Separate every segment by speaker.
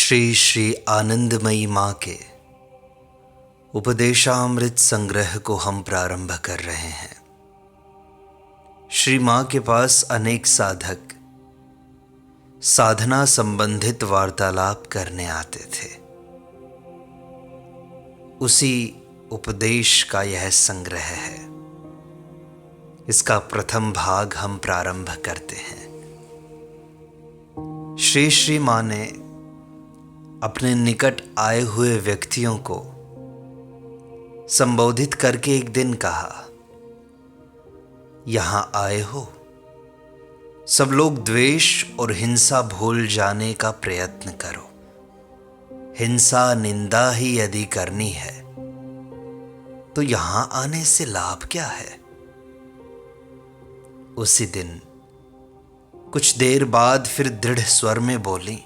Speaker 1: श्री श्री आनंदमयी माँ के उपदेशामृत संग्रह को हम प्रारंभ कर रहे हैं। श्री माँ के पास अनेक साधक साधना संबंधित वार्तालाप करने आते थे। उसी उपदेश का यह संग्रह है। इसका प्रथम भाग हम प्रारंभ करते हैं। श्री श्री माँ ने अपने निकट आए हुए व्यक्तियों को संबोधित करके एक दिन कहा, यहां आए हो, सब लोग द्वेष और हिंसा भूल जाने का प्रयत्न करो। हिंसा निंदा ही यदि करनी है तो यहां आने से लाभ क्या है। उसी दिन कुछ देर बाद फिर दृढ़ स्वर में बोली,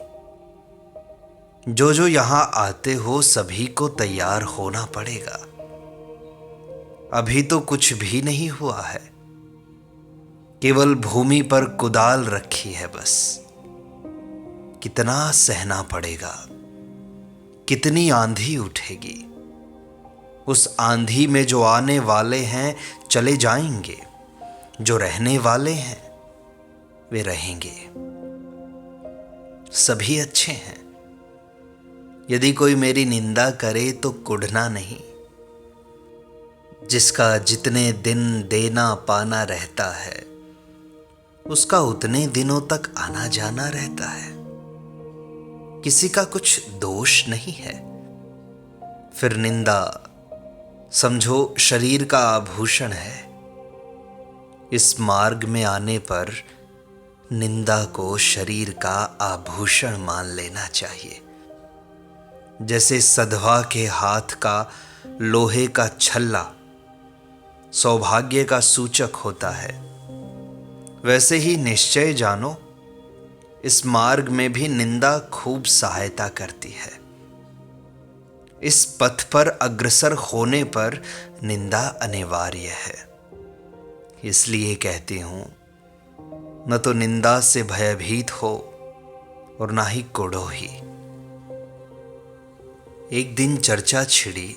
Speaker 1: जो यहां आते हो सभी को तैयार होना पड़ेगा। अभी तो कुछ भी नहीं हुआ है, केवल भूमि पर कुदाल रखी है बस। कितना सहना पड़ेगा, कितनी आंधी उठेगी। उस आंधी में जो आने वाले हैं चले जाएंगे, जो रहने वाले हैं वे रहेंगे। सभी अच्छे हैं। यदि कोई मेरी निंदा करे तो कुढ़ना नहीं। जिसका जितने दिन देना पाना रहता है उसका उतने दिनों तक आना जाना रहता है। किसी का कुछ दोष नहीं है। फिर निंदा समझो शरीर का आभूषण है। इस मार्ग में आने पर निंदा को शरीर का आभूषण मान लेना चाहिए। जैसे सधवा के हाथ का लोहे का छल्ला सौभाग्य का सूचक होता है, वैसे ही निश्चय जानो इस मार्ग में भी निंदा खूब सहायता करती है। इस पथ पर अग्रसर होने पर निंदा अनिवार्य है। इसलिए कहती हूं, न तो निंदा से भयभीत हो और ना ही कुढ़ो ही। एक दिन चर्चा छिड़ी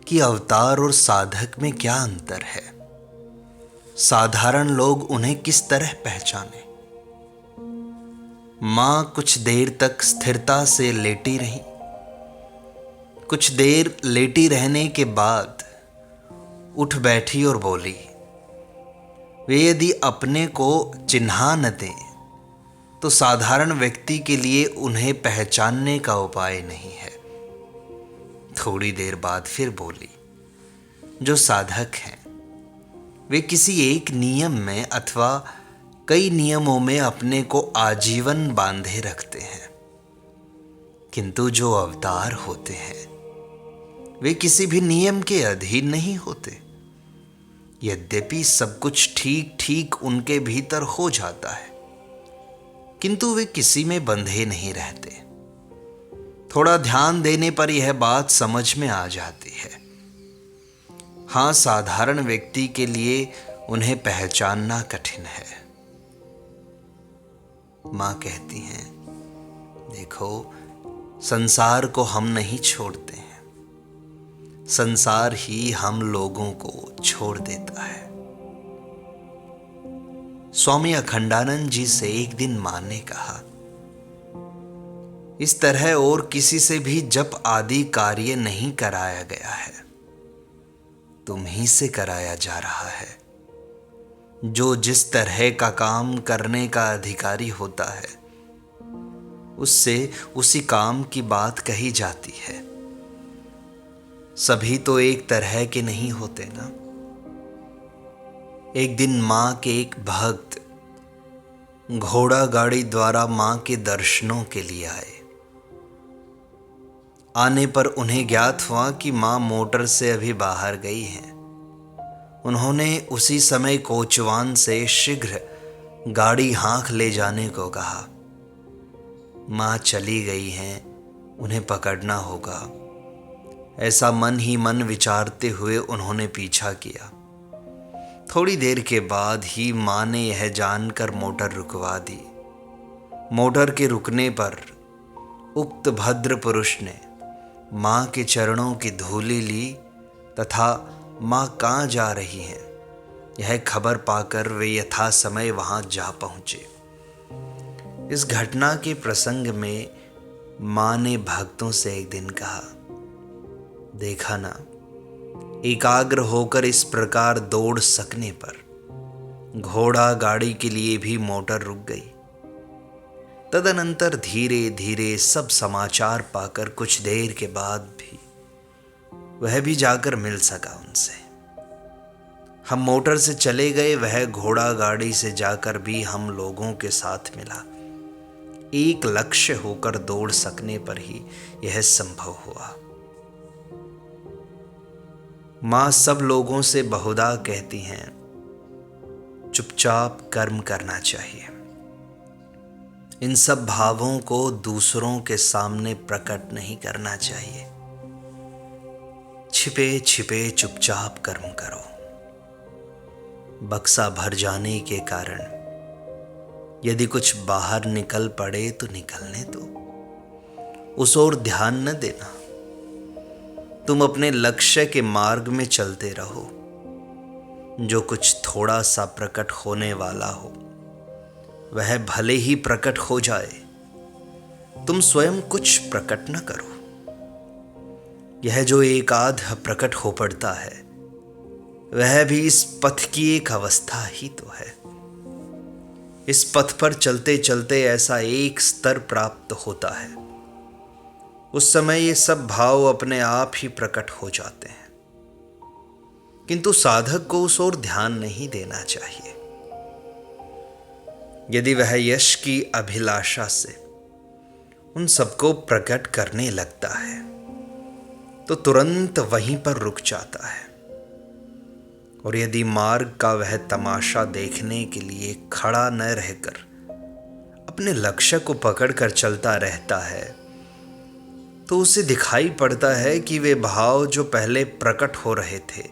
Speaker 1: कि अवतार और साधक में क्या अंतर है। साधारण लोग उन्हें किस तरह पहचाने। मां कुछ देर तक स्थिरता से लेटी रही। कुछ देर लेटी रहने के बाद उठ बैठी और बोली, वे यदि अपने को चिन्हा न दें तो साधारण व्यक्ति के लिए उन्हें पहचानने का उपाय नहीं है। थोड़ी देर बाद फिर बोली, जो साधक हैं वे किसी एक नियम में अथवा कई नियमों में अपने को आजीवन बांधे रखते हैं, किंतु जो अवतार होते हैं वे किसी भी नियम के अधीन नहीं होते। यद्यपि सब कुछ ठीक ठीक उनके भीतर हो जाता है, किंतु वे किसी में बंधे नहीं रहते। थोड़ा ध्यान देने पर यह बात समझ में आ जाती है। हां, साधारण व्यक्ति के लिए उन्हें पहचानना कठिन है। मां कहती हैं, देखो, संसार को हम नहीं छोड़ते हैं, संसार ही हम लोगों को छोड़ देता है। स्वामी अखंडानंद जी से एक दिन मां ने कहा, इस तरह और किसी से भी जप आदि कार्य नहीं कराया गया है, तुम ही से कराया जा रहा है। जो जिस तरह का काम करने का अधिकारी होता है उससे उसी काम की बात कही जाती है। सभी तो एक तरह के नहीं होते ना। एक दिन मां के एक भक्त घोड़ा गाड़ी द्वारा मां के दर्शनों के लिए आए। आने पर उन्हें ज्ञात हुआ कि मां मोटर से अभी बाहर गई हैं। उन्होंने उसी समय कोचवान से शीघ्र गाड़ी हाँक ले जाने को कहा। मां चली गई हैं, उन्हें पकड़ना होगा, ऐसा मन ही मन विचारते हुए उन्होंने पीछा किया। थोड़ी देर के बाद ही मां ने यह जानकर मोटर रुकवा दी। मोटर के रुकने पर उक्त भद्र पुरुष ने माँ के चरणों की धूली ली तथा माँ कहाँ जा रही हैं यह खबर पाकर वे यथा समय वहां जा पहुंचे। इस घटना के प्रसंग में माँ ने भक्तों से एक दिन कहा, देखा ना, एकाग्र होकर इस प्रकार दौड़ सकने पर घोड़ा गाड़ी के लिए भी मोटर रुक गई। तदनंतर धीरे धीरे सब समाचार पाकर कुछ देर के बाद भी वह भी जाकर मिल सका उनसे। हम मोटर से चले गए, वह घोड़ा गाड़ी से जाकर भी हम लोगों के साथ मिला। एक लक्ष्य होकर दौड़ सकने पर ही यह संभव हुआ। माँ सब लोगों से बहुधा कहती हैं, चुपचाप कर्म करना चाहिए। इन सब भावों को दूसरों के सामने प्रकट नहीं करना चाहिए। छिपे छिपे चुपचाप कर्म करो। बक्सा भर जाने के कारण यदि कुछ बाहर निकल पड़े तो निकलने दो, उस ओर ध्यान न देना। तुम अपने लक्ष्य के मार्ग में चलते रहो। जो कुछ थोड़ा सा प्रकट होने वाला हो वह भले ही प्रकट हो जाए, तुम स्वयं कुछ प्रकट न करो। यह जो एक आध प्रकट हो पड़ता है वह भी इस पथ की एक अवस्था ही तो है। इस पथ पर चलते चलते ऐसा एक स्तर प्राप्त होता है, उस समय ये सब भाव अपने आप ही प्रकट हो जाते हैं। किंतु साधक को उस ओर ध्यान नहीं देना चाहिए। यदि वह यश की अभिलाषा से उन सबको प्रकट करने लगता है तो तुरंत वहीं पर रुक जाता है। और यदि मार्ग का वह तमाशा देखने के लिए खड़ा न रहकर अपने लक्ष्य को पकड़कर चलता रहता है तो उसे दिखाई पड़ता है कि वे भाव जो पहले प्रकट हो रहे थे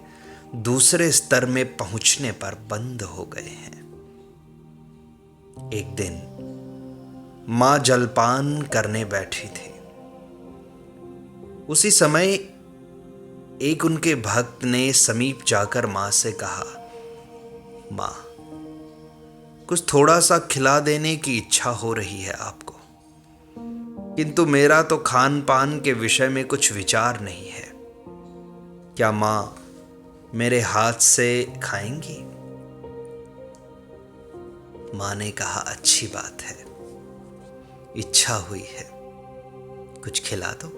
Speaker 1: दूसरे स्तर में पहुंचने पर बंद हो गए हैं। एक दिन मां जलपान करने बैठी थी। उसी समय एक उनके भक्त ने समीप जाकर मां से कहा, मां, कुछ थोड़ा सा खिला देने की इच्छा हो रही है आपको, किंतु मेरा तो खान पान के विषय में कुछ विचार नहीं है। क्या मां मेरे हाथ से खाएंगी? मां ने कहा, अच्छी बात है, इच्छा हुई है, कुछ खिला दो।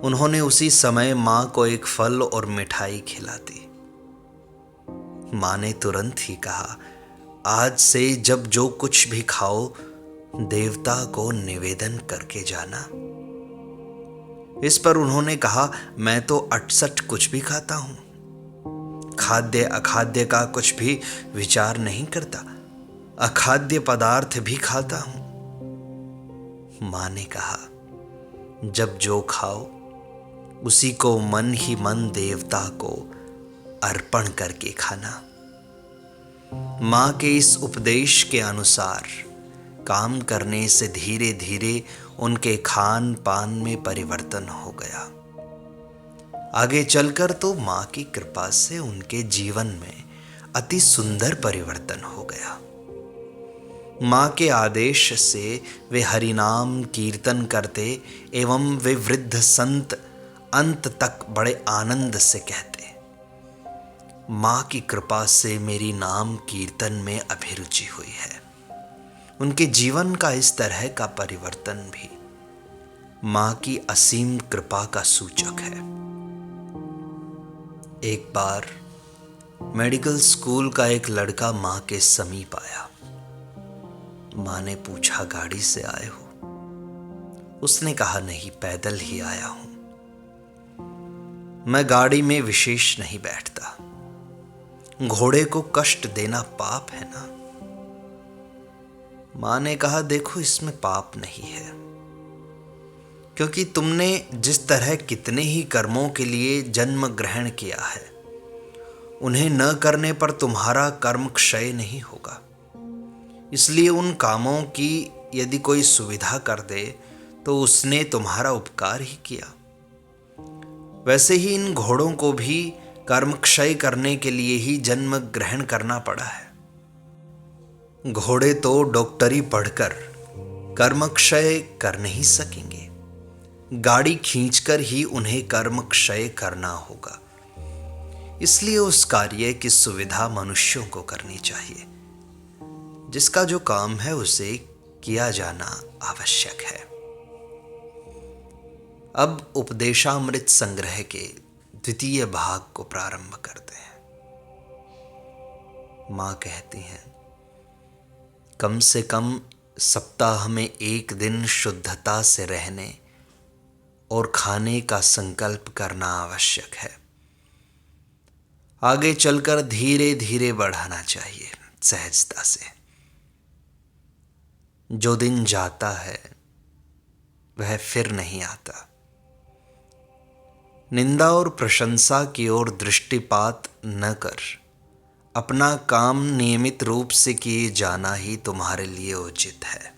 Speaker 1: उन्होंने उसी समय मां को एक फल और मिठाई खिला दी। मां ने तुरंत ही कहा, आज से जब जो कुछ भी खाओ देवता को निवेदन करके जाना। इस पर उन्होंने कहा, मैं तो 68 कुछ भी खाता हूं, खाद्य अखाद्य का कुछ भी विचार नहीं करता, अखाद्य पदार्थ भी खाता हूं। मां ने कहा, जब जो खाओ उसी को मन ही मन देवता को अर्पण करके खाना। मां के इस उपदेश के अनुसार काम करने से धीरे धीरे उनके खान पान में परिवर्तन हो गया। आगे चलकर तो मां की कृपा से उनके जीवन में अति सुंदर परिवर्तन हो गया। मां के आदेश से वे हरिनाम कीर्तन करते एवं वे वृद्ध संत अंत तक बड़े आनंद से कहते, मां की कृपा से मेरी नाम कीर्तन में अभिरुचि हुई है। उनके जीवन का इस तरह का परिवर्तन भी मां की असीम कृपा का सूचक है। एक बार मेडिकल स्कूल का एक लड़का मां के समीप आया। मां ने पूछा, गाड़ी से आए हो? उसने कहा, नहीं, पैदल ही आया हूं। मैं गाड़ी में विशेष नहीं बैठता, घोड़े को कष्ट देना पाप है ना। मां ने कहा, देखो, इसमें पाप नहीं है, क्योंकि तुमने जिस तरह कितने ही कर्मों के लिए जन्म ग्रहण किया है उन्हें न करने पर तुम्हारा कर्म क्षय नहीं होगा। इसलिए उन कामों की यदि कोई सुविधा कर दे तो उसने तुम्हारा उपकार ही किया। वैसे ही इन घोड़ों को भी कर्म क्षय करने के लिए ही जन्म ग्रहण करना पड़ा है। घोड़े तो डॉक्टरी पढ़कर कर्म क्षय कर नहीं सकेंगे, गाड़ी खींचकर ही उन्हें कर्म क्षय करना होगा। इसलिए उस कार्य की सुविधा मनुष्यों को करनी चाहिए। जिसका जो काम है उसे किया जाना आवश्यक है। अब उपदेशामृत संग्रह के द्वितीय भाग को प्रारंभ करते हैं। माँ कहती हैं, कम से कम सप्ताह में एक दिन शुद्धता से रहने और खाने का संकल्प करना आवश्यक है। आगे चलकर धीरे धीरे बढ़ाना चाहिए, सहजता से। जो दिन जाता है वह फिर नहीं आता। निंदा और प्रशंसा की ओर दृष्टिपात न कर अपना काम नियमित रूप से किए जाना ही तुम्हारे लिए उचित है।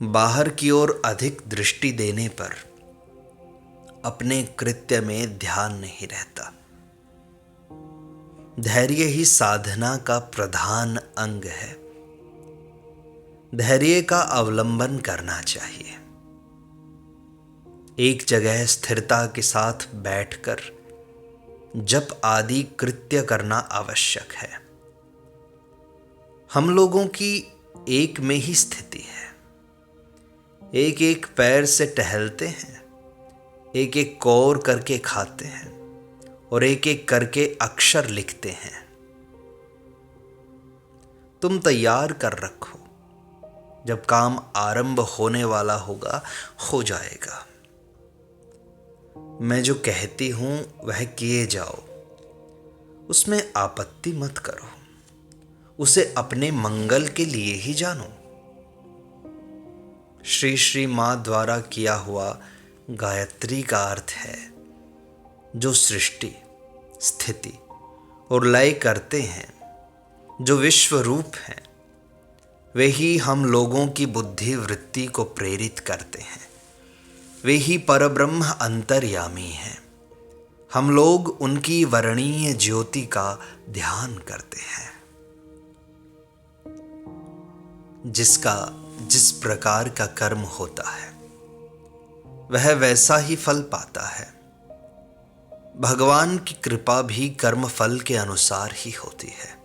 Speaker 1: बाहर की ओर अधिक दृष्टि देने पर अपने कृत्य में ध्यान नहीं रहता। धैर्य ही साधना का प्रधान अंग है। धैर्य का अवलंबन करना चाहिए। एक जगह स्थिरता के साथ बैठकर जप आदि कृत्य करना आवश्यक है। हम लोगों की एक में ही स्थिति है। एक एक पैर से टहलते हैं, एक एक कौर करके खाते हैं और एक एक करके अक्षर लिखते हैं। तुम तैयार कर रखो, जब काम आरंभ होने वाला होगा हो जाएगा। मैं जो कहती हूं वह किए जाओ, उसमें आपत्ति मत करो, उसे अपने मंगल के लिए ही जानो। श्री श्री मां द्वारा किया हुआ गायत्री का अर्थ है जो सृष्टि, स्थिति और लय करते हैं, जो विश्व रूप हैं, वे ही हम लोगों की बुद्धि वृत्ति को प्रेरित करते हैं। वे ही परब्रह्म अंतर्यामी हैं। हम लोग उनकी वर्णीय ज्योति का ध्यान करते हैं। जिसका जिस प्रकार का कर्म होता है वह वैसा ही फल पाता है। भगवान की कृपा भी कर्म फल के अनुसार ही होती है।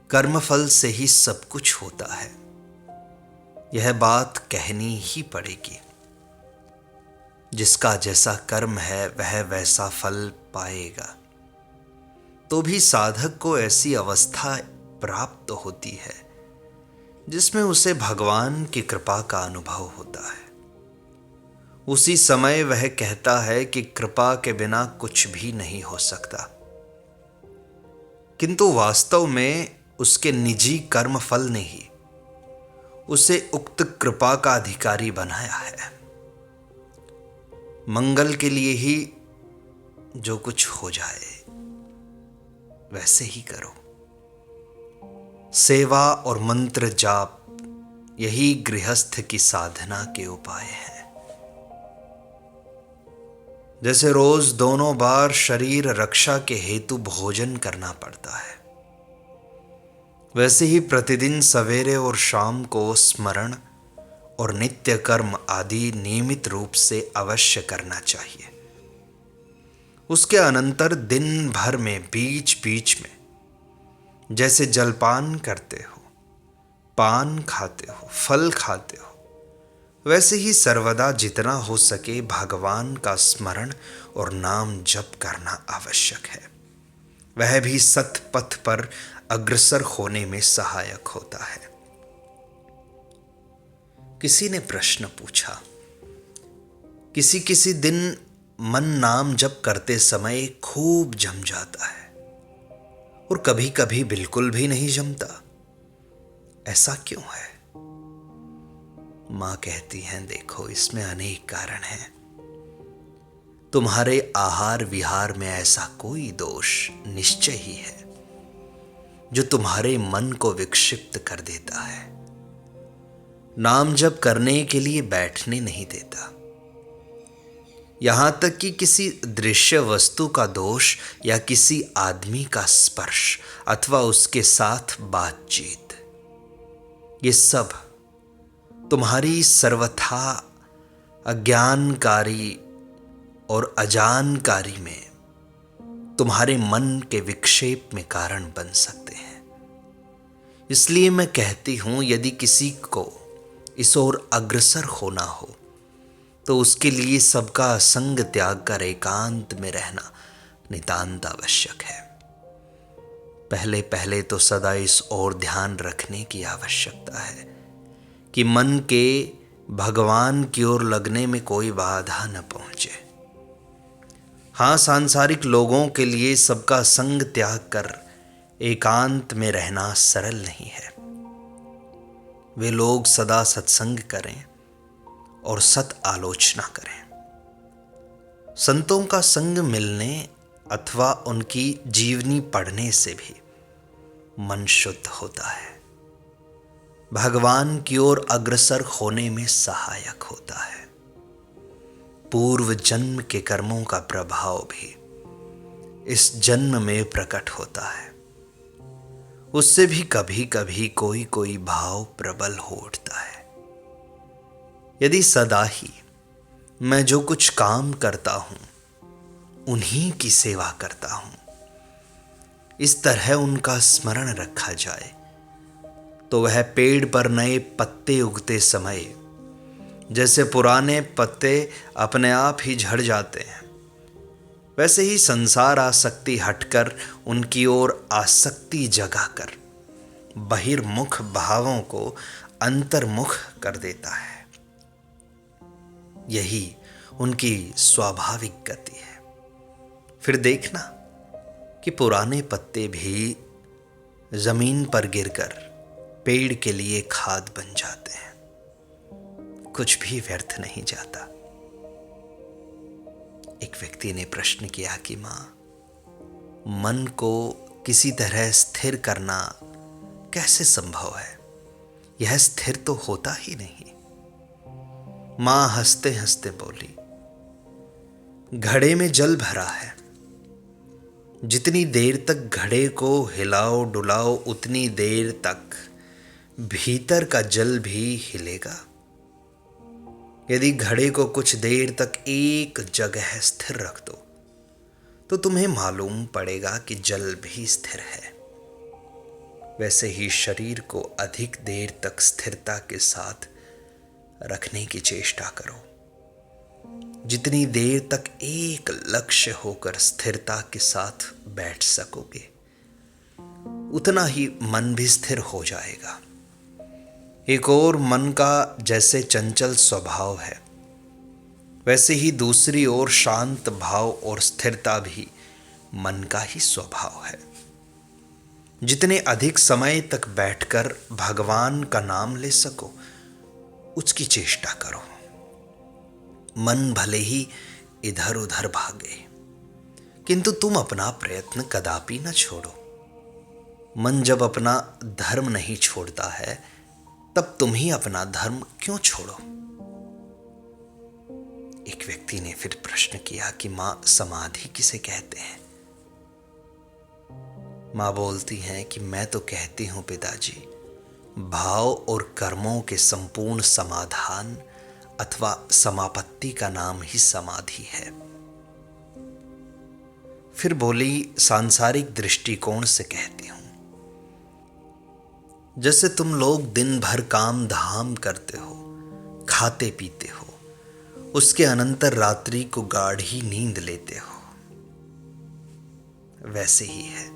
Speaker 1: कर्म फल से ही सब कुछ होता है, यह बात कहनी ही पड़ेगी। जिसका जैसा कर्म है वह वैसा फल पाएगा। तो भी साधक को ऐसी अवस्था प्राप्त होती है जिसमें उसे भगवान की कृपा का अनुभव होता है। उसी समय वह कहता है कि कृपा के बिना कुछ भी नहीं हो सकता, किंतु वास्तव में उसके निजी कर्म फल ने ही उसे उक्त कृपा का अधिकारी बनाया है। मंगल के लिए ही जो कुछ हो जाए वैसे ही करो। सेवा और मंत्र जाप यही गृहस्थ की साधना के उपाय हैं। जैसे रोज दोनों बार शरीर रक्षा के हेतु भोजन करना पड़ता है, वैसे ही प्रतिदिन सवेरे और शाम को स्मरण और नित्य कर्म आदि नियमित रूप से अवश्य करना चाहिए। उसके अनंतर दिन भर में बीच बीच में जैसे जलपान करते हो, पान खाते हो, फल खाते हो, वैसे ही सर्वदा जितना हो सके भगवान का स्मरण और नाम जप करना आवश्यक है। वह भी सत्पथ पर अग्रसर होने में सहायक होता है। किसी ने प्रश्न पूछा, किसी किसी दिन मन नाम जप करते समय खूब जम जाता है और कभी कभी बिल्कुल भी नहीं जमता, ऐसा क्यों है? मां कहती हैं, देखो इसमें अनेक कारण हैं। तुम्हारे आहार विहार में ऐसा कोई दोष निश्चय ही है जो तुम्हारे मन को विक्षिप्त कर देता है। नाम जप करने के लिए बैठने नहीं देता। यहां तक कि किसी दृश्य वस्तु का दोष या किसी आदमी का स्पर्श अथवा उसके साथ बातचीत, ये सब तुम्हारी सर्वथा अज्ञानकारी और अजानकारी में तुम्हारे मन के विक्षेप में कारण बन सकते हैं। इसलिए मैं कहती हूं, यदि किसी को इस ओर अग्रसर होना हो तो उसके लिए सबका संग त्याग कर एकांत में रहना नितांत आवश्यक है। पहले पहले तो सदा इस ओर ध्यान रखने की आवश्यकता है कि मन के भगवान की ओर लगने में कोई बाधा न पहुंचे। हाँ, सांसारिक लोगों के लिए सबका संग त्याग कर एकांत में रहना सरल नहीं है। वे लोग सदा सत्संग करें और सत आलोचना करें। संतों का संग मिलने अथवा उनकी जीवनी पढ़ने से भी मन शुद्ध होता है, भगवान की ओर अग्रसर होने में सहायक होता है। पूर्व जन्म के कर्मों का प्रभाव भी इस जन्म में प्रकट होता है। उससे भी कभी कभी कोई कोई भाव प्रबल हो उठता है। यदि सदा ही मैं जो कुछ काम करता हूं उन्हीं की सेवा करता हूं, इस तरह उनका स्मरण रखा जाए, तो वह पेड़ पर नए पत्ते उगते समय जैसे पुराने पत्ते अपने आप ही झड़ जाते हैं, वैसे ही संसार आसक्ति हटकर उनकी ओर आसक्ति जगाकर बहिर्मुख भावों को अंतर्मुख कर देता है। यही उनकी स्वाभाविक गति है। फिर देखना कि पुराने पत्ते भी जमीन पर गिरकर पेड़ के लिए खाद बन जाते हैं। कुछ भी व्यर्थ नहीं जाता। एक व्यक्ति ने प्रश्न किया कि मां, मन को किसी तरह स्थिर करना कैसे संभव है? यह स्थिर तो होता ही नहीं। मां हंसते हंसते बोली, घड़े में जल भरा है, जितनी देर तक घड़े को हिलाओ डुलाओ उतनी देर तक भीतर का जल भी हिलेगा। यदि घड़े को कुछ देर तक एक जगह स्थिर रख दो तो तुम्हें मालूम पड़ेगा कि जल भी स्थिर है। वैसे ही शरीर को अधिक देर तक स्थिरता के साथ रखने की चेष्टा करो। जितनी देर तक एक लक्ष्य होकर स्थिरता के साथ बैठ सकोगे, उतना ही मन भी स्थिर हो जाएगा। एक और मन का जैसे चंचल स्वभाव है, वैसे ही दूसरी ओर शांत भाव और स्थिरता भी मन का ही स्वभाव है। जितने अधिक समय तक बैठकर भगवान का नाम ले सको, उसकी चेष्टा करो। मन भले ही इधर उधर भागे, किंतु तुम अपना प्रयत्न कदापि न छोड़ो। मन जब अपना धर्म नहीं छोड़ता है, तब तुम ही अपना धर्म क्यों छोड़ो? एक व्यक्ति ने फिर प्रश्न किया कि मां, समाधि किसे कहते हैं? मां बोलती हैं कि मैं तो कहती हूं पिताजी, भाव और कर्मों के संपूर्ण समाधान अथवा समापत्ति का नाम ही समाधि है। फिर बोली, सांसारिक दृष्टिकोण से कहती हूं, जैसे तुम लोग दिन भर काम धाम करते हो, खाते पीते हो, उसके अनंतर रात्रि को गाढ़ी नींद लेते हो, वैसे ही है।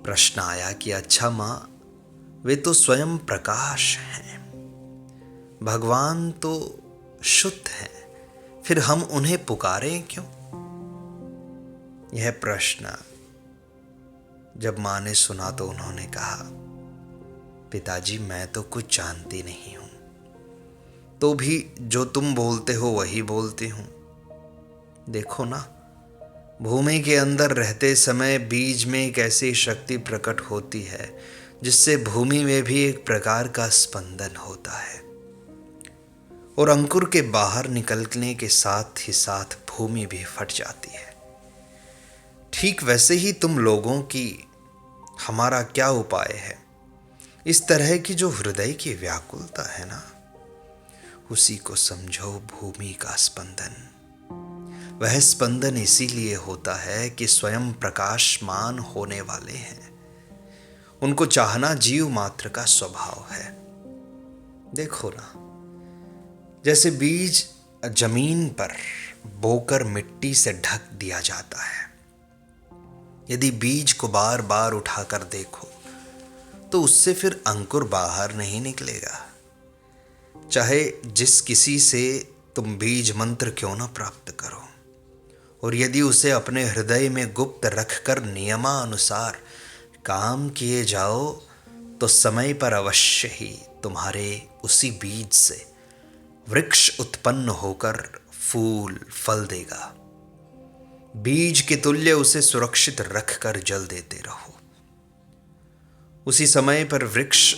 Speaker 1: प्रश्न आया कि अच्छा मां, वे तो स्वयं प्रकाश हैं, भगवान तो शुद्ध हैं, फिर हम उन्हें पुकारें क्यों? यह प्रश्न जब मां ने सुना तो उन्होंने कहा, पिताजी मैं तो कुछ जानती नहीं हूं, तो भी जो तुम बोलते हो वही बोलती हूं। देखो ना, भूमि के अंदर रहते समय बीज में एक ऐसी शक्ति प्रकट होती है जिससे भूमि में भी एक प्रकार का स्पंदन होता है और अंकुर के बाहर निकलने के साथ ही साथ भूमि भी फट जाती है। ठीक वैसे ही तुम लोगों की हमारा क्या उपाय है? इस तरह की जो हृदय की व्याकुलता है ना, उसी को समझो भूमि का स्पंदन। वह स्पंदन इसीलिए होता है कि स्वयं प्रकाशमान होने वाले हैं, उनको चाहना जीव मात्र का स्वभाव है। देखो ना, जैसे बीज जमीन पर बोकर मिट्टी से ढक दिया जाता है, यदि बीज को बार बार उठाकर देखो तो उससे फिर अंकुर बाहर नहीं निकलेगा। चाहे जिस किसी से तुम बीज मंत्र क्यों ना प्राप्त करो, और यदि उसे अपने हृदय में गुप्त रखकर नियमानुसार काम किए जाओ तो समय पर अवश्य ही तुम्हारे उसी बीज से वृक्ष उत्पन्न होकर फूल फल देगा। बीज के तुल्य उसे सुरक्षित रखकर जल देते रहो, उसी समय पर वृक्ष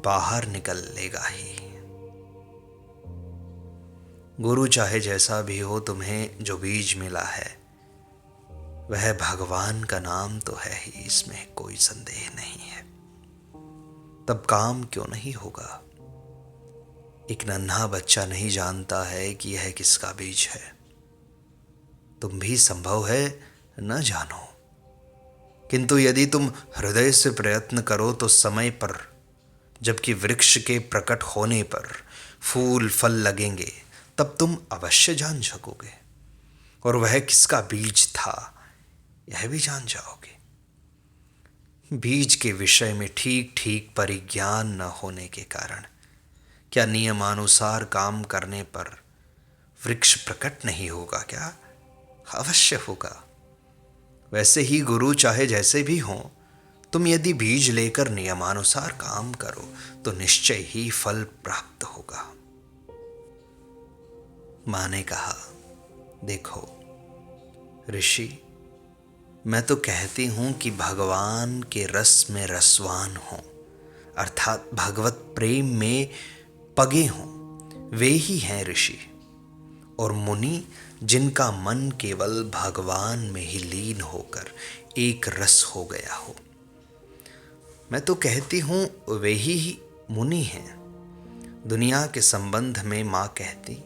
Speaker 1: बाहर निकल लेगा ही। गुरु चाहे जैसा भी हो, तुम्हें जो बीज मिला है वह भगवान का नाम तो है ही, इसमें कोई संदेह नहीं है। तब काम क्यों नहीं होगा? एक नन्हा बच्चा नहीं जानता है कि यह किसका बीज है। तुम भी संभव है न जानो, किंतु यदि तुम हृदय से प्रयत्न करो तो समय पर, जबकि वृक्ष के प्रकट होने पर फूल फल लगेंगे, तब तुम अवश्य जान सकोगे, और वह किसका बीज था यह भी जान जाओगे। बीज के विषय में ठीक ठीक परिज्ञान न होने के कारण क्या नियमानुसार काम करने पर वृक्ष प्रकट नहीं होगा क्या? अवश्य होगा। वैसे ही गुरु चाहे जैसे भी हों, तुम यदि बीज लेकर नियमानुसार काम करो तो निश्चय ही फल प्राप्त होगा। माँ ने कहा, देखो ऋषि, मैं तो कहती हूं कि भगवान के रस में रसवान हो, अर्थात भगवत प्रेम में पगे हों, वे ही हैं ऋषि और मुनि, जिनका मन केवल भगवान में ही लीन होकर एक रस हो गया हो। मैं तो कहती हूं वे ही मुनि हैं। दुनिया के संबंध में माँ कहती,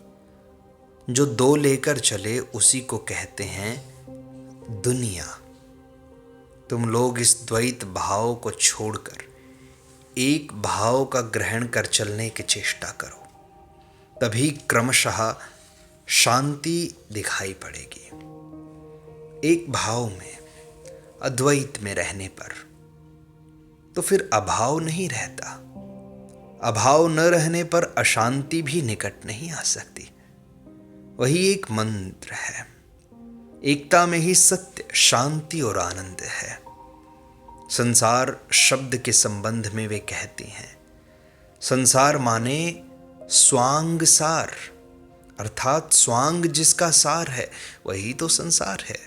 Speaker 1: जो दो लेकर चले उसी को कहते हैं दुनिया। तुम लोग इस द्वैत भाव को छोड़कर एक भाव का ग्रहण कर चलने की चेष्टा करो, तभी क्रमशः शांति दिखाई पड़ेगी। एक भाव में, अद्वैत में रहने पर तो फिर अभाव नहीं रहता। अभाव न रहने पर अशांति भी निकट नहीं आ सकती। वही एक मंत्र है, एकता में ही सत्य, शांति और आनंद है। संसार शब्द के संबंध में वे कहती हैं, संसार माने स्वांग सार, अर्थात स्वांग जिसका सार है वही तो संसार है।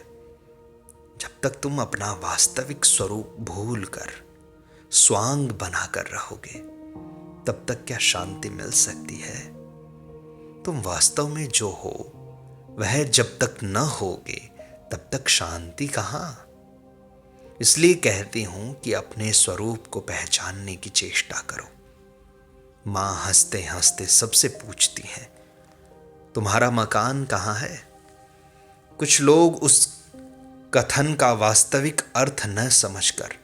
Speaker 1: जब तक तुम अपना वास्तविक स्वरूप भूलकर स्वांग बनाकर रहोगे, तब तक क्या शांति मिल सकती है? तुम वास्तव में जो हो वह जब तक न होगे तब तक शांति कहाँ? इसलिए कहती हूं कि अपने स्वरूप को पहचानने की चेष्टा करो। माँ हंसते हंसते सबसे पूछती हैं, तुम्हारा मकान कहाँ है? कुछ लोग उस कथन का वास्तविक अर्थ न समझकर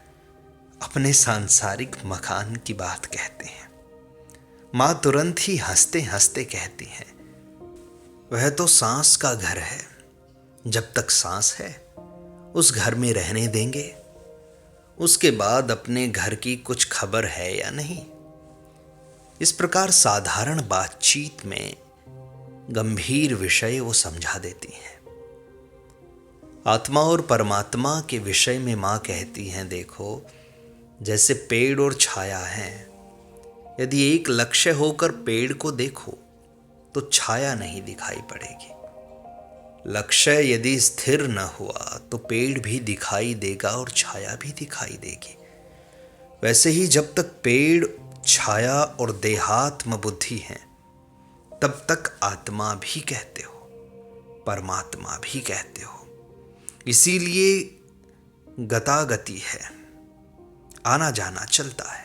Speaker 1: अपने सांसारिक मकान की बात कहते हैं। माँ तुरंत ही हंसते हंसते कहती हैं, वह तो सांस का घर है। जब तक सांस है उस घर में रहने देंगे, उसके बाद अपने घर की कुछ खबर है या नहीं। इस प्रकार साधारण बातचीत में गंभीर विषय वो समझा देती हैं। आत्मा और परमात्मा के विषय में माँ कहती हैं, देखो जैसे पेड़ और छाया हैं, यदि एक लक्ष्य होकर पेड़ को देखो तो छाया नहीं दिखाई पड़ेगी। लक्ष्य यदि स्थिर न हुआ तो पेड़ भी दिखाई देगा और छाया भी दिखाई देगी। वैसे ही जब तक पेड़ छाया और देहात्म बुद्धि है, तब तक आत्मा भी कहते हो, परमात्मा भी कहते हो। इसीलिए गतागति है, आना जाना चलता है।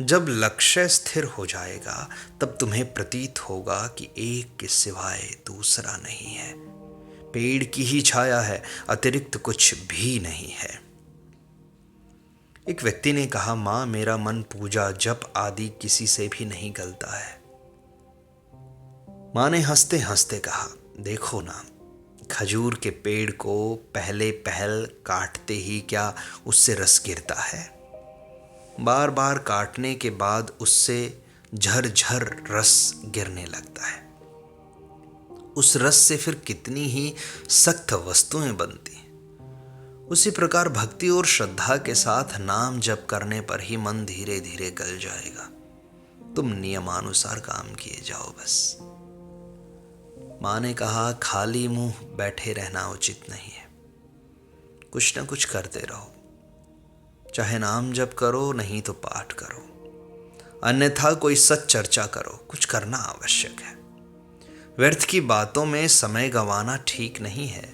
Speaker 1: जब लक्ष्य स्थिर हो जाएगा तब तुम्हें प्रतीत होगा कि एक के सिवाय दूसरा नहीं है, पेड़ की ही छाया है, अतिरिक्त कुछ भी नहीं है। एक व्यक्ति ने कहा, मां, मेरा मन पूजा जप आदि किसी से भी नहीं गलता है। मां ने हंसते हंसते कहा, देखो ना, खजूर के पेड़ को पहले पहल काटते ही क्या उससे रस गिरता है? बार बार काटने के बाद उससे झरझर रस गिरने लगता है। उस रस से फिर कितनी ही सख्त वस्तुएं बनती। उसी प्रकार भक्ति और श्रद्धा के साथ नाम जप करने पर ही मन धीरे धीरे गल जाएगा। तुम नियमानुसार काम किए जाओ बस। मां ने कहा, खाली मुंह बैठे रहना उचित नहीं है, कुछ ना कुछ करते रहो, चाहे नाम जप करो नहीं तो पाठ करो, अन्यथा कोई सच चर्चा करो, कुछ करना आवश्यक है। व्यर्थ की बातों में समय गंवाना ठीक नहीं है।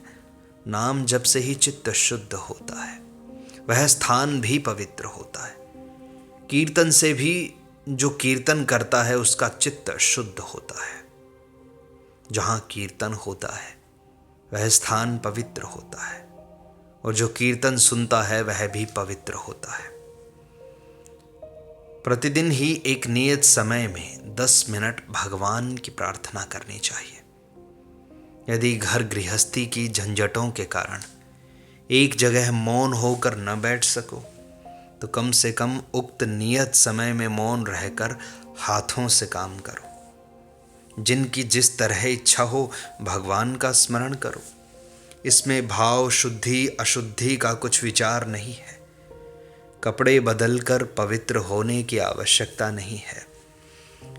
Speaker 1: नाम जप से ही चित्त शुद्ध होता है, वह स्थान भी पवित्र होता है। कीर्तन से भी जो कीर्तन करता है उसका चित्त शुद्ध होता है। जहां कीर्तन होता है वह स्थान पवित्र होता है, और जो कीर्तन सुनता है वह भी पवित्र होता है। प्रतिदिन ही एक नियत समय में 10 मिनट भगवान की प्रार्थना करनी चाहिए। यदि घर गृहस्थी की झंझटों के कारण एक जगह मौन होकर न बैठ सको तो कम से कम उक्त नियत समय में मौन रहकर हाथों से काम करो। जिनकी जिस तरह इच्छा हो भगवान का स्मरण करो। इसमें भाव शुद्धि अशुद्धि का कुछ विचार नहीं है। कपड़े बदलकर पवित्र होने की आवश्यकता नहीं है।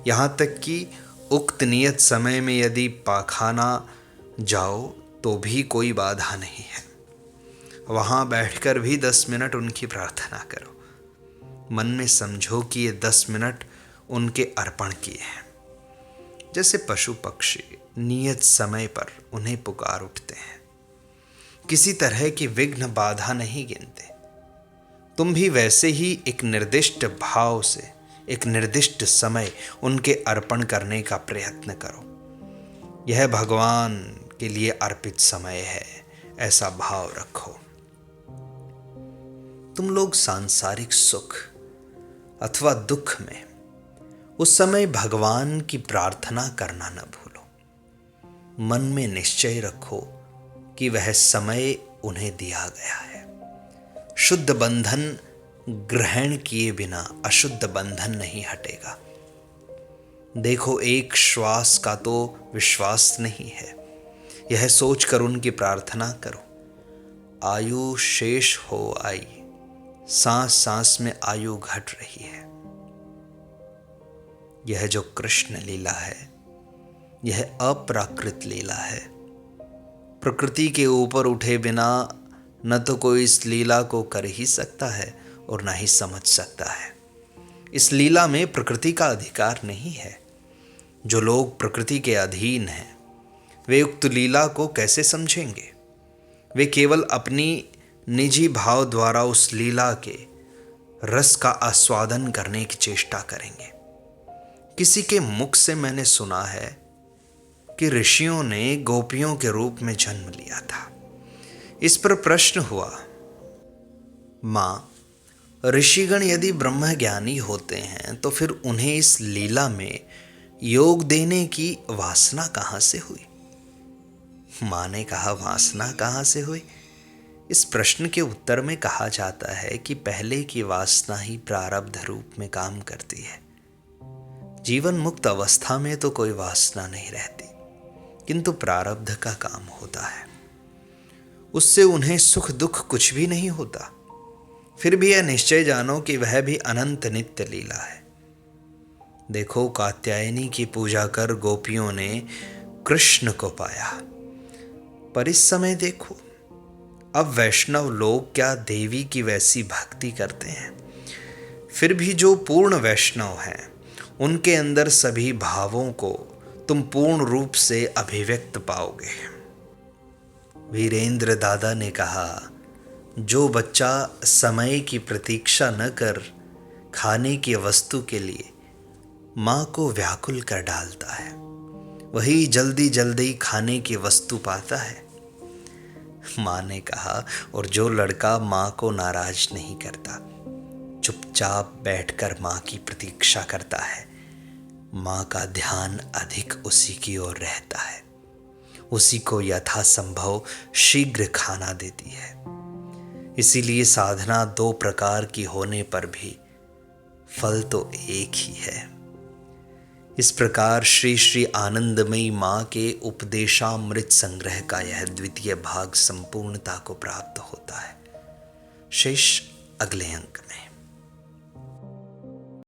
Speaker 1: यहाँ तक कि उक्त नियत समय में यदि पाखाना जाओ तो भी कोई बाधा नहीं है। वहाँ बैठकर भी 10 मिनट उनकी प्रार्थना करो। मन में समझो कि ये 10 मिनट उनके अर्पण किए हैं। जैसे पशु पक्षी नियत समय पर उन्हें पुकार उठते हैं, किसी तरह की विघ्न बाधा नहीं गिनते। तुम भी वैसे ही एक निर्दिष्ट भाव से एक निर्दिष्ट समय उनके अर्पण करने का प्रयत्न करो। यह भगवान के लिए अर्पित समय है, ऐसा भाव रखो। तुम लोग सांसारिक सुख अथवा दुख में उस समय भगवान की प्रार्थना करना न भूलो। मन में निश्चय रखो कि वह समय उन्हें दिया गया है। शुद्ध बंधन ग्रहण किए बिना अशुद्ध बंधन नहीं हटेगा। देखो, एक श्वास का तो विश्वास नहीं है, यह सोचकर उनकी प्रार्थना करो। आयु शेष हो आई, सांस सांस में आयु घट रही है। यह जो कृष्ण लीला है यह अप्राकृत लीला है। प्रकृति के ऊपर उठे बिना न तो कोई इस लीला को कर ही सकता है और न ही समझ सकता है। इस लीला में प्रकृति का अधिकार नहीं है। जो लोग प्रकृति के अधीन हैं वे उक्त लीला को कैसे समझेंगे? वे केवल अपनी निजी भाव द्वारा उस लीला के रस का आस्वादन करने की चेष्टा करेंगे। किसी के मुख से मैंने सुना है कि ऋषियों ने गोपियों के रूप में जन्म लिया था। इस पर प्रश्न हुआ, मां, ऋषिगण यदि ब्रह्मज्ञानी होते हैं तो फिर उन्हें इस लीला में योग देने की वासना कहां से हुई? मां ने कहा, वासना कहां से हुई? इस प्रश्न के उत्तर में कहा जाता है कि पहले की वासना ही प्रारब्ध रूप में काम करती है। जीवन मुक्त अवस्था में तो कोई वासना नहीं रहती, किंतु प्रारब्ध का काम होता है। उससे उन्हें सुख दुख कुछ भी नहीं होता। फिर भी यह निश्चय जानो कि वह भी अनंत नित्य लीला है। देखो, कात्यायनी की पूजा कर गोपियों ने कृष्ण को पाया, पर इस समय देखो अब वैष्णव लोग क्या देवी की वैसी भक्ति करते हैं। फिर भी जो पूर्ण वैष्णव हैं उनके अंदर सभी भावों को तुम पूर्ण रूप से अभिव्यक्त पाओगे। वीरेंद्र दादा ने कहा, जो बच्चा समय की प्रतीक्षा न कर खाने की वस्तु के लिए माँ को व्याकुल कर डालता है, वही जल्दी जल्दी खाने की वस्तु पाता है। माँ ने कहा, और जो लड़का माँ को नाराज नहीं करता, चुपचाप बैठकर माँ की प्रतीक्षा करता है, माँ का ध्यान अधिक उसी की ओर रहता है, उसी को यथासंभव शीघ्र खाना देती है। इसीलिए साधना 2 प्रकार की होने पर भी फल तो एक ही है। इस प्रकार श्री श्री आनंदमयी माँ के उपदेशामृत संग्रह का यह द्वितीय भाग संपूर्णता को प्राप्त होता है। शेष अगले अंक में।